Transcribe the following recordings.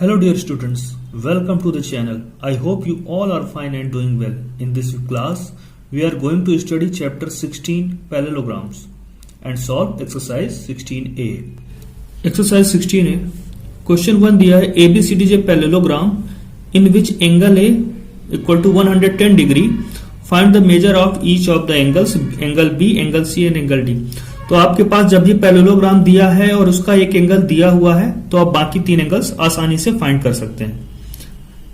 Hello dear students, welcome to the channel. I hope you all are fine and doing well. In this class, we are going to study chapter 16 parallelograms and solve exercise 16a. Exercise 16a. Question 1 दिया है ABCD is a parallelogram in which angle A equal to 110 degree. Find the measure of each of the angles, angle B, angle C and angle D. तो आपके पास जब भी parallelogram दिया है और उसका एक एंगल दिया हुआ है तो आप बाकी तीन एंगल्स आसानी से फाइंड कर सकते हैं।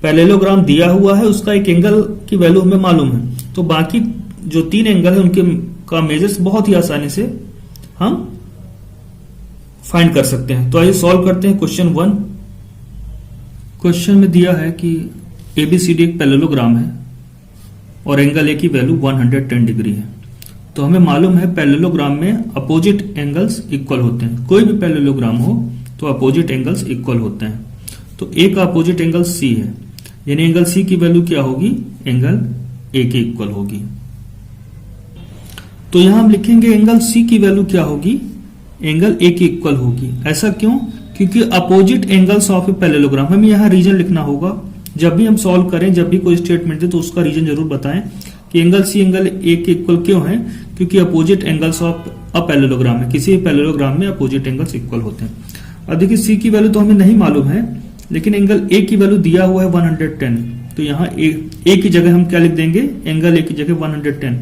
पैरेललोग्राम दिया हुआ है, उसका एक एंगल की वैल्यू हमें मालूम है, तो बाकी जो तीन एंगल है उनके का मेजर्स बहुत ही आसानी से हम फाइंड कर सकते हैं। तो आइए सॉल्व करते हैं क्वेश्चन 1। क्वेश्चन में दिया है कि एबीसीडी एक पैरेललोग्राम है और एंगल ए की वैल्यू 110 डिग्री है। तो हमें मालूम है पैरेललोग्राम में अपोजिट एंगल्स इक्वल होते हैं। कोई भी पैरेललोग्राम हो तो अपोजिट एंगल्स इक्वल होते हैं। तो ए का अपोजिट एंगल सी है, यानी एंगल सी की वैल्यू क्या होगी, एंगल ए के इक्वल होगी। तो यहां हम लिखेंगे एंगल सी की वैल्यू क्या होगी, एंगल ए के इक्वल होगी। ऐसा क्यों, क्योंकि opposite angles of a parallelogram. हमें यहां रीजन लिखना होगा। जब भी हम सॉल्व करें, जब भी कोई स्टेटमेंट दे तो उसका रीजन जरूर बताएं कि एंगल सी एंगल ए के इक्वल क्यों है, क्योंकि opposite angles of a parallelogram है। किसी भी पैरेललोग्राम में अपोजिट एंगल्स इक्वल होते हैं। अब देखिए सी की वैल्यू तो हमें नहीं मालूम है, लेकिन एंगल ए की वैल्यू दिया हुआ है 110। तो यहाँ ए की जगह हम क्या लिख देंगे, एंगल ए की जगह 110।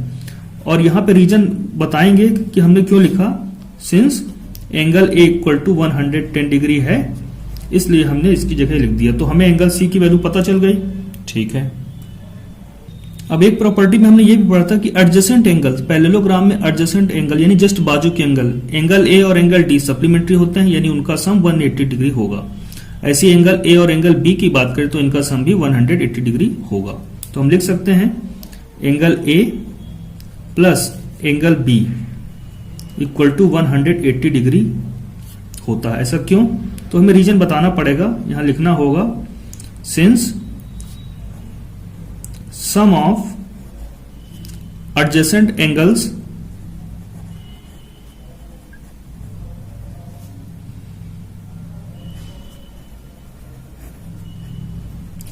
और यहाँ पे रीजन बताएंगे कि हमने क्यों लिखा। Since angle A equal to 110 degree है, इसलिए हमने इसकी जगह लिख दिया। तो हमें एंगल सी की वैल्यू पता चल गई। ठीक है, अब एक प्रॉपर्टी में हमने ये भी पढ़ा था कि एडजेसेंट एंगल्स, पैरेललोग्राम में एडजेसेंट एंगल यानी जस्ट बाजू के एंगल ए और एंगल डी सप्लीमेंट्री होते हैं, यानी उनका सम 180 डिग्री होगा। ऐसे एंगल ए और एंगल बी की बात करें तो इनका सम भी 180 डिग्री होगा। तो हम लिख सकते हैं angle A plus angle B equal to 180 degree होता है। ऐसा क्यों, तो हमें रीजन बताना पड़ेगा। यहां लिखना होगा since sum of adjacent angles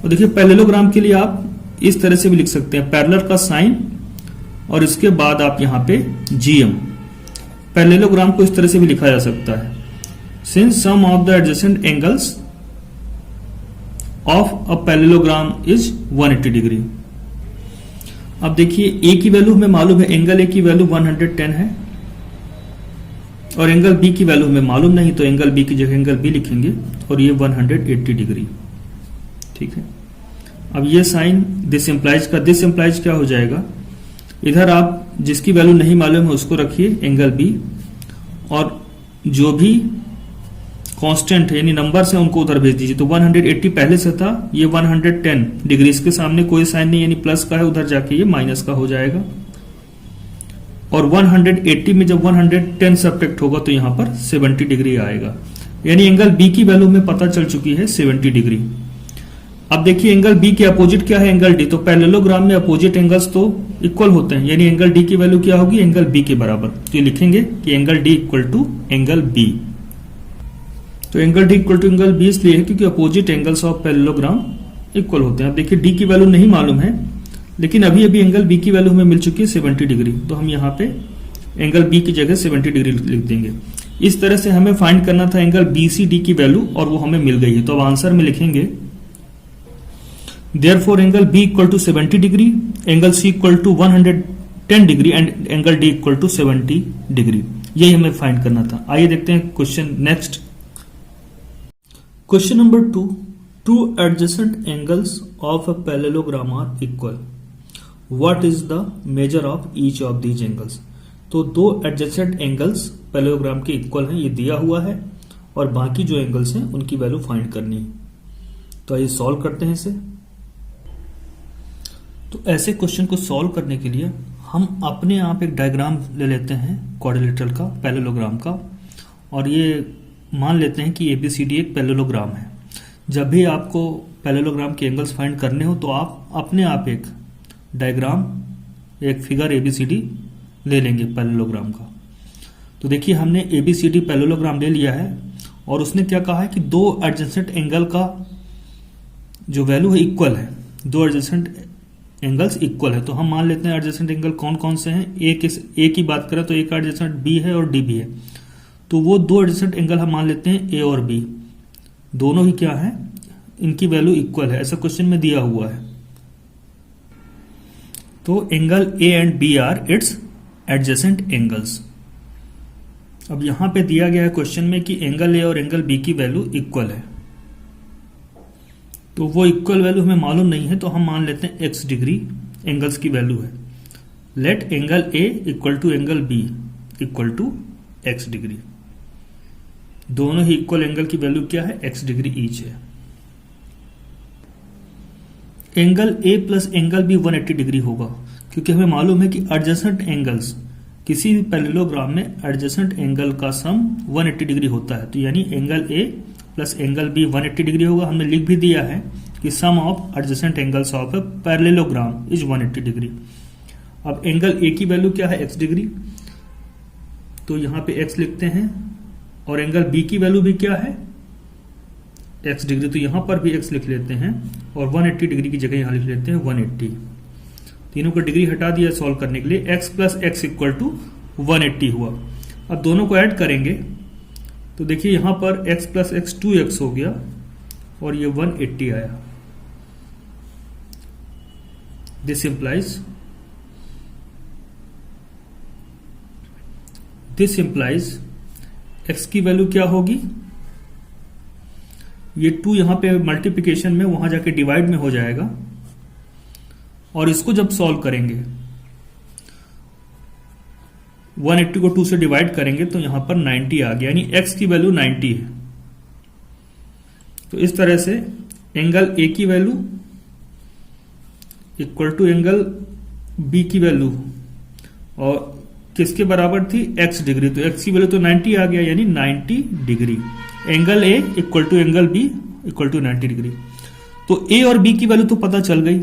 और देखिए पैरेललोग्राम के लिए आप इस तरह से भी लिख सकते हैं, पैरेलल का साइन और इसके बाद आप यहां पे जीएम। पैरेललोग्राम को इस तरह से भी लिखा जा सकता है, since sum of the adjacent angles of a parallelogram is 180 degree. अब देखिए ए की वैल्यू हमें मालूम है, एंगल ए की वैल्यू 110 है और एंगल बी की वैल्यू हमें मालूम नहीं, तो एंगल बी की जगह एंगल बी लिखेंगे और ये 180 डिग्री। ठीक है, अब ये साइन दिस इंप्लाइज क्या हो जाएगा, इधर आप जिसकी वैल्यू नहीं मालूम है उसको रखिए एंगल बी, और जो भी कांस्टेंट है यानी नंबर्स है उनको उधर भेज दीजिए। तो 180 पहले से था, ये 110 डिग्री, इसके सामने कोई साइन नहीं यानी प्लस का है, उधर जाके ये माइनस का हो जाएगा। और 180 में जब 110 सब्ट्रैक्ट होगा तो यहां पर 70 डिग्री आएगा, यानी एंगल बी की वैल्यू में पता चल चुकी है 70 डिग्री। अब देखिए एंगल बी के अपोजिट क्या है, एंगल डी। तो पैरेललोग्राम में अपोजिट एंगल्स तो इक्वल होते हैं, यानी एंगल डी की वैल्यू क्या होगी, एंगल बी के बराबर। तो ये लिखेंगे कि angle D equal to angle B. तो angle D equal to angle B इसलिए है क्योंकि opposite angles of parallelogram equal होते हैं। अब देखिए डी की वैल्यू नहीं मालूम है, लेकिन अभी एंगल बी की वैल्यू हमें मिल चुकी है 70 डिग्री। तो हम यहाँ पे एंगल बी की जगह 70 डिग्री लिख देंगे। इस तरह से हमें फाइंड करना था एंगल बी सी डी की वैल्यू, और वो हमें मिल गई है। तो अब आंसर में लिखेंगे therefore angle B equal to 70 degree, angle C equal to 110 degree and angle D equal to 70 degree. यही हमें फाइंड करना था। आइए देखते हैं question next. Question number 2. Two adjacent angles of a parallelogram are equal. What is the measure of each of these angles? तो दो adjacent angles parallelogram के इक्वल हैं, ये दिया हुआ है, और बाकी जो एंगल्स हैं उनकी वैल्यू फाइंड करनी है। तो आइए सॉल्व करते हैं इसे। तो ऐसे क्वेश्चन को सॉल्व करने के लिए हम अपने आप एक डायग्राम ले लेते हैं क्वाड्रिलेटरल का, पैरेललोग्राम का, और ये मान लेते हैं कि एबीसीडी एक पैरेललोग्राम है। जब भी आपको पैरेललोग्राम के एंगल्स फाइंड करने हो तो आप अपने आप एक डायग्राम, एक फिगर एबीसीडी ले लेंगे पैरेललोग्राम का। तो देखिए हमने एबीसीडी पैरेललोग्राम ले लिया है और उसने क्या कहा है कि दो एडजेसेंट एंगल का जो वैल्यू है इक्वल है, दो एडजेसेंट एंगल्स इक्वल है, तो हम मान लेते हैं एडजेसेंट एंगल कौन कौन से हैं। ए की बात करें तो ए का एडजेसेंट बी है और डी भी है, तो वो दो एडजेसेंट एंगल हम मान लेते हैं ए और बी, दोनों ही क्या है, इनकी वैल्यू इक्वल है, ऐसा क्वेश्चन में दिया हुआ है। तो angle A and B are its adjacent angles. अब यहां पे दिया गया है क्वेश्चन में कि एंगल ए और एंगल बी की वैल्यू इक्वल है, तो वो इक्वल वैल्यू हमें मालूम नहीं है, तो हम मान लेते हैं x डिग्री एंगल्स की वैल्यू है। Let angle a equal to angle b equal to x degree. दोनों ही इक्वल एंगल की वैल्यू क्या है, x डिग्री ईच है। Angle a plus angle b 180 degree होगा, क्योंकि हमें मालूम है कि एडजेसेंट एंगल्स किसी भी पैरेललोग्राम में एडजेसेंट एंगल का सम 180 डिग्री होता है, तो यानी angle a plus angle B 180 degree होगा। हमने लिख भी दिया है कि sum of adjacent angles of a parallelogram is 180 degree. अब एंगल ए की वैल्यू क्या है, x डिग्री, तो यहां पे x लिखते हैं, और एंगल बी की वैल्यू भी क्या है, x डिग्री, तो यहां पर भी x लिख लेते हैं, और 180 डिग्री की जगह यहां लिख लेते हैं 180। तीनों को डिग्री हटा दिया सॉल्व करने के लिए, x plus X equal to 180 हुआ। अब दोनों को ऐड करेंगे तो देखिए यहां पर x प्लस एक्स 2x हो गया, और ये 180 आया। दिस इंप्लाइज x की वैल्यू क्या होगी, ये 2 यहां पे मल्टीप्लिकेशन में वहां जाके डिवाइड में हो जाएगा, और इसको जब सॉल्व करेंगे 180 को 2 से डिवाइड करेंगे तो यहां पर 90 आ गया, यानी x की वैल्यू 90 है। तो इस तरह से एंगल a की value equal to angle b की वैल्यू, और किसके बराबर थी, x डिग्री, तो x की वैल्यू तो 90 आ गया, यानी 90 degree. Angle a equal to angle b equal to 90 degree. तो a और b की वैल्यू तो पता चल गई।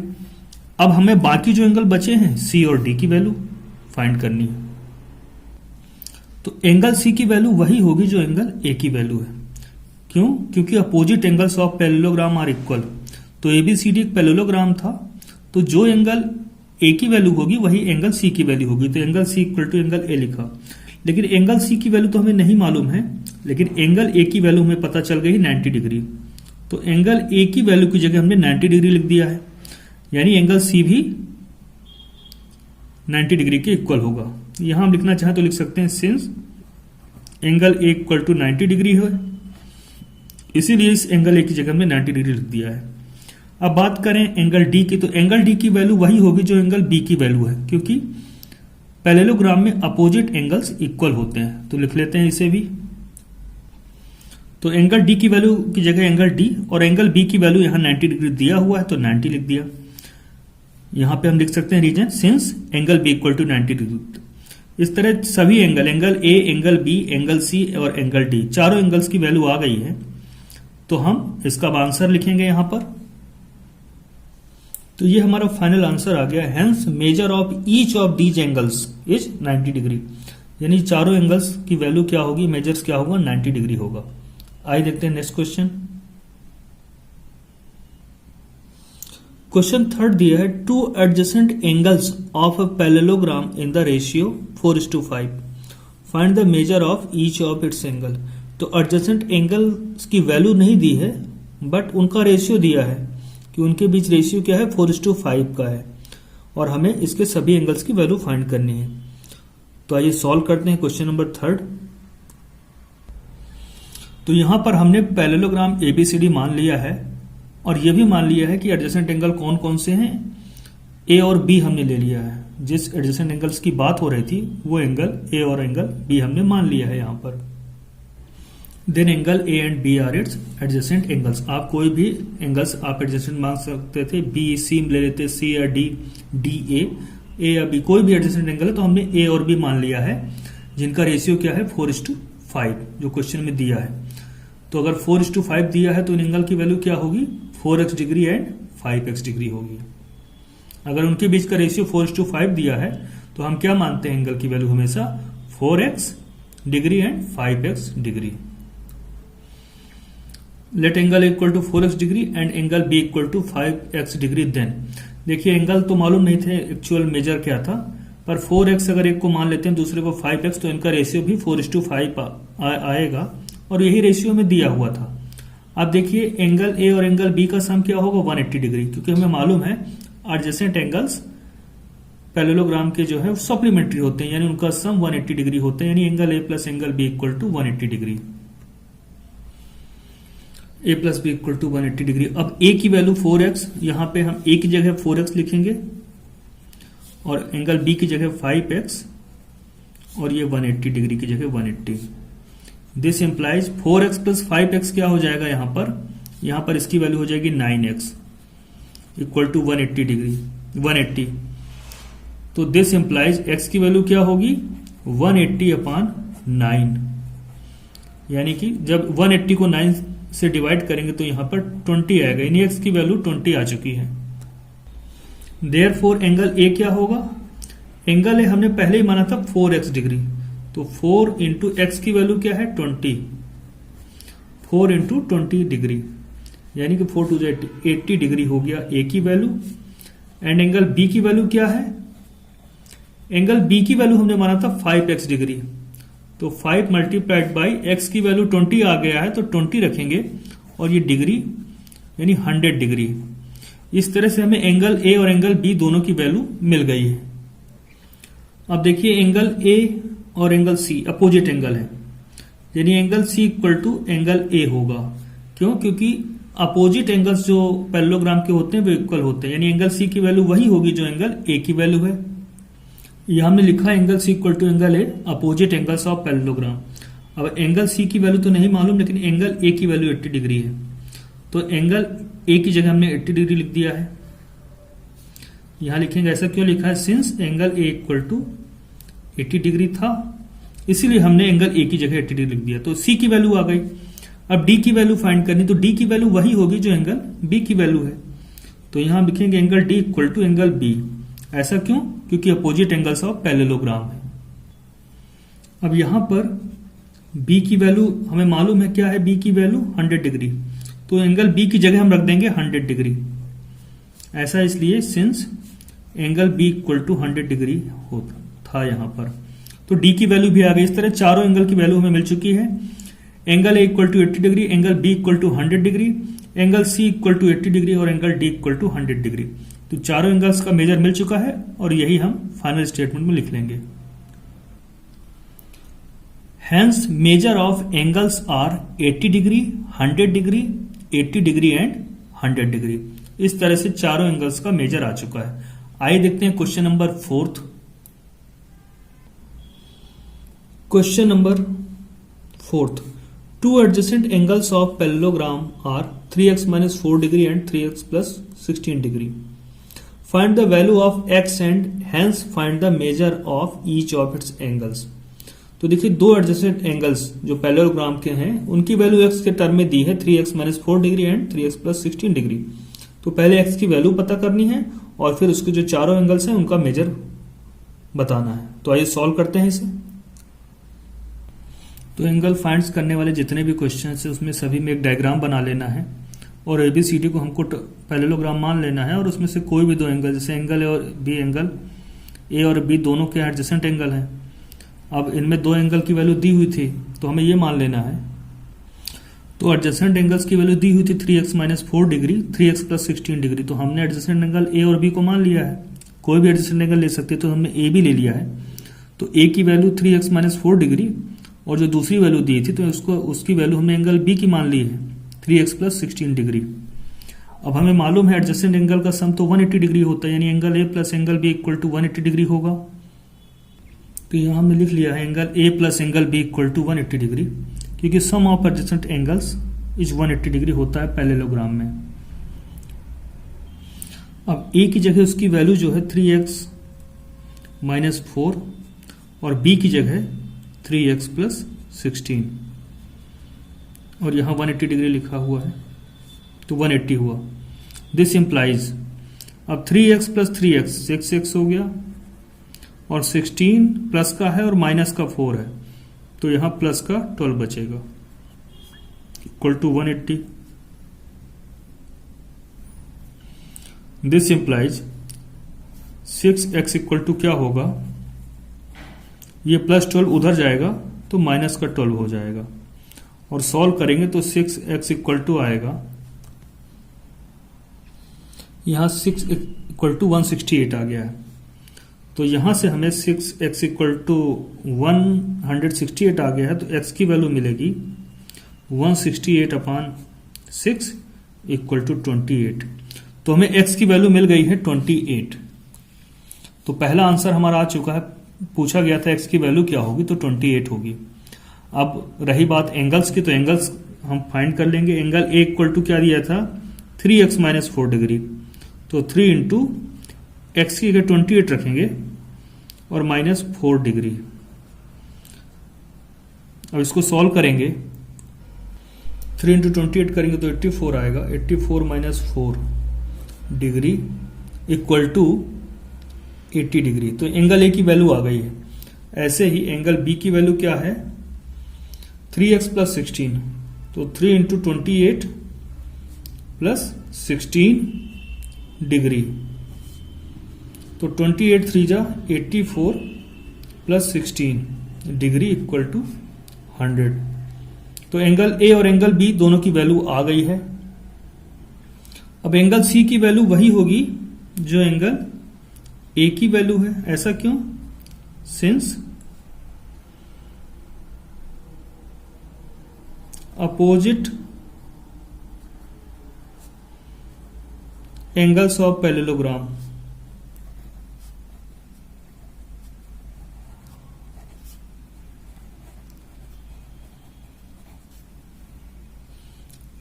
अब हमें बाकी जो एंगल बचे हैं c और d की वैल्यू फाइंड करनी है। तो एंगल c की वैल्यू वही होगी जो एंगल a की वैल्यू है। क्यों, क्योंकि opposite angles of parallelogram are equal. तो ABCD एक पैरेललोग्राम था, तो जो एंगल a की वैल्यू होगी वही एंगल c की वैल्यू होगी, तो angle c equal to angle a लिखा। लेकिन एंगल c की वैल्यू तो हमें नहीं मालूम है, लेकिन एंगल a की वैल्यू हमें पता चल गई 90 डिग्री। तो एंगल a की वैल्यू की जगह हमने 90 डिग्री लिख दिया है, यानी एंगल c भी 90 डिग्री के इक्वल होगा। यहां हम लिखना चाहें तो लिख सकते हैं since angle a equal to 90 degree है, इसीलिए इस एंगल a की जगह हमने 90 डिग्री लिख दिया है। अब बात करें एंगल d की, तो एंगल d की वैल्यू वही होगी जो एंगल b की वैल्यू है, क्योंकि पैरेललोग्राम में अपोजिट एंगल्स इक्वल होते हैं। तो लिख लेते हैं इसे भी। तो एंगल d की वैल्यू की जगह एंगल d, और एंगल b की वैल्यू यहां 90 डिग्री दिया हुआ है तो 90 लिख दिया। यहां पे हम लिख सकते हैं reason since angle b equal to 90 degree. इस तरह सभी angle a, angle b, angle c और एंगल d, चारों एंगल्स की वैल्यू आ गई है, तो हम इसका आंसर लिखेंगे यहां पर। तो ये हमारा फाइनल आंसर आ गया। Hence major of each of these angles is 90 degree, यानी चारों एंगल्स की वैल्यू क्या होगी, मेजर्स क्या होगा, 90 डिग्री होगा। आइए देखते हैं नेक्स्ट क्वेश्चन। क्वेश्चन थर्ड दिया है, to adjacent angles of a parallelogram in the ratio 4:5, find the measure of each of it's angle. तो एडजेसेंट एंगल्स की वैल्यू नहीं दी है, बट उनका रेशियो दिया है कि उनके बीच रेशियो क्या है, 4:5 का है, और हमें इसके सभी एंगल्स की वैल्यू फाइंड करनी है। तो आइए सॉल्व करते हैं क्वेश्चन नंबर थर्ड। तो यहां पर हमने पैरेललोग्राम ABCD मान लिया है, और यह भी मान लिया है कि एडजेसेंट एंगल कौन कौन से हैं, A और B हमने ले लिया है। जिस एडजेसेंट एंगल्स की बात हो रही थी वो एंगल A और एंगल B हमने मान लिया है यहां पर। Then angle A and B are its adjacent angles. आप कोई भी एंगल्स आप एडजेसेंट मान सकते थे, B C ले लेते, C या D, D A या B, कोई भी एडजेसेंट एंगल है तो हमने A और B मान लिया है, जिनका रेशियो क्या है 4:5, जो क्वेश्चन में दिया है। तो अगर 4:5 दिया है तो इन एंगल की वैल्यू क्या होगी, 4x degree and 5x degree होगी। अगर उनके बीच का रेशियो 4:5 दिया है तो हम क्या मानते हैं, एंगल की वैल्यू हमेशा 4x degree and 5x degree. Let angle equal to 4x degree and angle B equal to 5x degree. Then देखिए एंगल तो मालूम नहीं थे एक्चुअल मेजर क्या था, पर 4x अगर एक को मान लेते हैं दूसरे को 5x तो इनका रेशियो भी 4:5 आएगा और यही रेशियो में दिया हुआ था। अब देखिए एंगल ए और एंगल बी का सम क्या होगा 180 डिग्री, क्योंकि हमें मालूम है एडजेसेंट एंगल्स पैरेललोग्राम के जो है सप्लीमेंट्री होते हैं, यानी उनका सम 180 डिग्री होते हैं, यानी angle A plus angle B equal to 180 degree. A plus B equal to 180 degree. अब ए की वैल्यू 4x, यहां पे हम ए की जगह 4x लिखेंगे और एंगल बी की जगह 5x और ये 180 डिग्री की जगह 180। This implies 4x plus 5x क्या हो जाएगा यहां पर इसकी वैल्यू हो जाएगी 9x इक्वल टू 180 डिग्री 180। तो दिस इंप्लाइज x की वैल्यू क्या होगी 180/9, यानी कि जब 180 को 9 से डिवाइड करेंगे तो यहां पर 20 आएगा, यानी x की वैल्यू 20 आ चुकी है। देयरफॉर एंगल ए क्या होगा, एंगल ए हमने पहले ही माना था 4x डिग्री, तो 4 इंटू एक्स की वैल्यू क्या है 20, 4 इंटू 20 डिग्री, यानी कि 4 to 80 डिग्री हो गया ए की वैल्यू। एंड एंगल बी की वैल्यू क्या है, एंगल बी की वैल्यू हमने माना था 5x डिग्री, तो 5 मल्टीप्लाइड बाई एक्स की वैल्यू 20 आ गया है तो 20 रखेंगे और ये डिग्री यानी 100 डिग्री। इस तरह से हमें एंगल ए और एंगल बी दोनों की वैल्यू मिल गई है। अब देखिए एंगल ए और एंगल सी अपोजिट एंगल है, यानी angle C equal to angle A होगा। क्यों, क्योंकि अपोजिट एंगल्स जो पैरेललोग्राम के होते हैं वो इक्वल होते हैं, यानी एंगल सी की वैल्यू वही होगी जो एंगल ए की वैल्यू है। यह हमने लिखा angle C equal to angle A opposite angles of parallelogram. अब एंगल सी की वैल्यू तो नहीं मालूम, लेकिन एंगल ए की वैल्यू 80 डिग्री है, तो एंगल ए की जगह हमने 80 डिग्री लिख दिया है। यहां लिखेंगे, ऐसा क्यों लिखा है, since angle A equal to 80 degree था इसीलिए हमने एंगल ए की जगह 80 डिग्री लिख दिया। तो सी की वैल्यू आ गई। अब डी की वैल्यू फाइंड करनी, तो डी की वैल्यू वही होगी जो एंगल बी की वैल्यू है, तो यहां लिखेंगे angle D equal to angle B. ऐसा क्यों, क्योंकि अपोजिट एंगल्स ऑफ पैरेललोग्राम है। अब यहां पर बी की वैल्यू हमें मालूम है क्या है, बी की वैल्यू 100 डिग्री, तो एंगल बी की जगह हम रख देंगे 100 डिग्री। ऐसा इसलिए since angle B equal to 100 degree था यहां पर, तो डी की वैल्यू भी आ गई। इस तरह चारों एंगल की वैल्यू हमें मिल चुकी है। Angle A equal to 80 degree, angle B equal to 100 degree, angle C equal to 80 degree और angle D equal to 100 degree. तो चारों एंगल्स का मेजर मिल चुका है और यही हम फाइनल स्टेटमेंट में लिख लेंगे। Hence measure of angles are 80 degree, 100 degree, 80 degree and 100 degree. इस तरह से चारों एंगल्स का मेजर आ चुका है। आइए देखते हैं question number 4। Question number 4, two adjacent angles of parallelogram are 3x minus 4 degree and 3x plus 16 degree. Find the value of x and hence find the measure of each of its angles. तो देखिए दो adjacent angles जो parallelogram के हैं उनकी value x के term में दी है 3x minus 4 degree and 3x plus 16 degree. तो पहले x की वैल्यू पता करनी है और फिर उसके जो चारों एंगल्स हैं उनका मेजर बताना है। तो आइए सॉल्व करते हैं इसे। तो एंगल फाइंड्स करने वाले जितने भी क्वेश्चन है उसमें सभी में एक डायग्राम बना लेना है और ABCD को हमको पैरेललोग्राम मान लेना है और उसमें से कोई भी दो एंगल, जैसे एंगल ए और बी, एंगल ए और बी दोनों के एडजेसेंट एंगल हैं। अब इनमें दो एंगल की वैल्यू दी हुई थी तो हमें ये मान लेना है। तो एडजेसेंट एंगल्स की वैल्यू दी हुई थी 3x minus 4 degree, 3x plus 16 degree. तो हमने एडजेसेंट एंगल ए और बी को मान लिया है। कोई भी एडजेसेंट एंगल ले सकते तो हमने ए भी ले लिया है। तो ए की वैल्यू 3x minus 4 डिग्री और जो दूसरी वैल्यू दी थी तो उसकी वैल्यू हमने एंगल बी की मान ली है 3x plus 16 डिग्री। अब हमें मालूम है एडजेसेंट एंगल का सम तो 180 डिग्री होता है, यानी angle A plus angle B equal to 180 degree होगा। तो यहां हमने लिख लिया है angle A plus angle B equal to 180 degree, क्योंकि sum of adjacent angles is 180 degree होता है पैरेललोग्राम में। अब ए की जगह उसकी वैल्यू जो है 3x minus 4 और बी की जगह 3x plus 16 और यहां 180 डिग्री लिखा हुआ है तो 180 हुआ। दिस इंप्लाइज, अब 3x plus 3x 6x हो गया और 16 प्लस का है और माइनस का 4 है तो यहां प्लस का 12 बचेगा equal to 180। This implies 6x equal to क्या होगा, ये +12 उधर जाएगा तो माइनस का 12 हो जाएगा, और सॉल्व करेंगे तो 6x इक्वल टू आएगा, यहां 6 इक्वल टू 168 आ गया है, तो यहां से हमें 6x इक्वल टू 168 आ गया है, तो x की वैल्यू मिलेगी 168/6 इक्वल टू 28। तो हमें x की वैल्यू मिल गई है 28। तो पहला आंसर हमारा आ चुका है, पूछा गया था x की वैल्यू क्या होगी, तो 28 होगी। अब रही बात एंगल्स की, तो एंगल्स हम फाइंड कर लेंगे। एंगल ए इक्वल टू क्या दिया था, 3x माइनस 4 डिग्री, तो 3 इंटू एक्स की जगह 28 रखेंगे और माइनस 4 डिग्री। अब इसको सॉल्व करेंगे, 3 इंटू 28 करेंगे तो 84 आएगा, 84 minus 4 degree equal to 80 degree. तो एंगल ए की वैल्यू आ गई है। ऐसे ही एंगल बी की वैल्यू क्या है, 3x प्लस 16, तो 3 इंटू 28 प्लस 16 डिग्री, तो 28 3 जा 84 प्लस 16 डिग्री इक्वल टू 100। तो एंगल ए और एंगल बी दोनों की वैल्यू आ गई है। अब एंगल सी की वैल्यू वही होगी जो एंगल ए की वैल्यू है। ऐसा क्यों, since opposite angles of parallelogram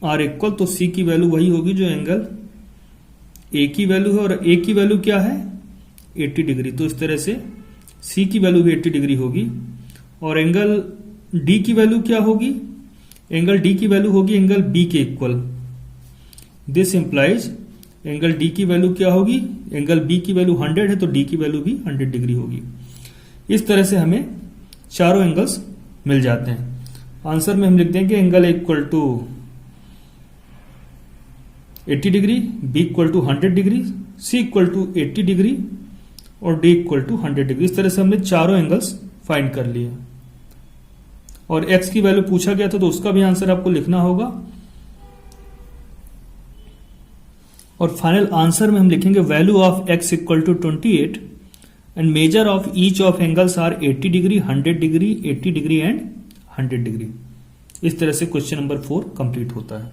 are equal, तो सी की वैल्यू वही होगी जो एंगल ए की वैल्यू है, और ए की वैल्यू क्या है 80 डिग्री। तो इस तरह से सी की वैल्यू भी 80 डिग्री होगी। और एंगल डी की वैल्यू क्या होगी, एंगल डी की वैल्यू होगी एंगल बी के equal. This implies angle D की वैल्यू क्या होगी, एंगल बी की वैल्यू 100 है तो डी की वैल्यू भी 100 डिग्री होगी। इस तरह से हमें चारों एंगल्स मिल जाते हैं। आंसर में हम लिख देंगे angle equal to 80 degree, B equal to 100 degree, C equal to 80 degree और डी इक्वल टू 100 डिग्री। इस तरह से हमने चारों एंगल्स फाइंड कर लिए। और एक्स की वैल्यू पूछा गया था तो उसका भी आंसर आपको लिखना होगा। और फाइनल आंसर में हम लिखेंगे value of x equal to 28 and measure of each of angles are 80 degree, 100 degree, 80 degree and 100 degree. इस तरह से क्वेश्चन नंबर 4 कंप्लीट होता है।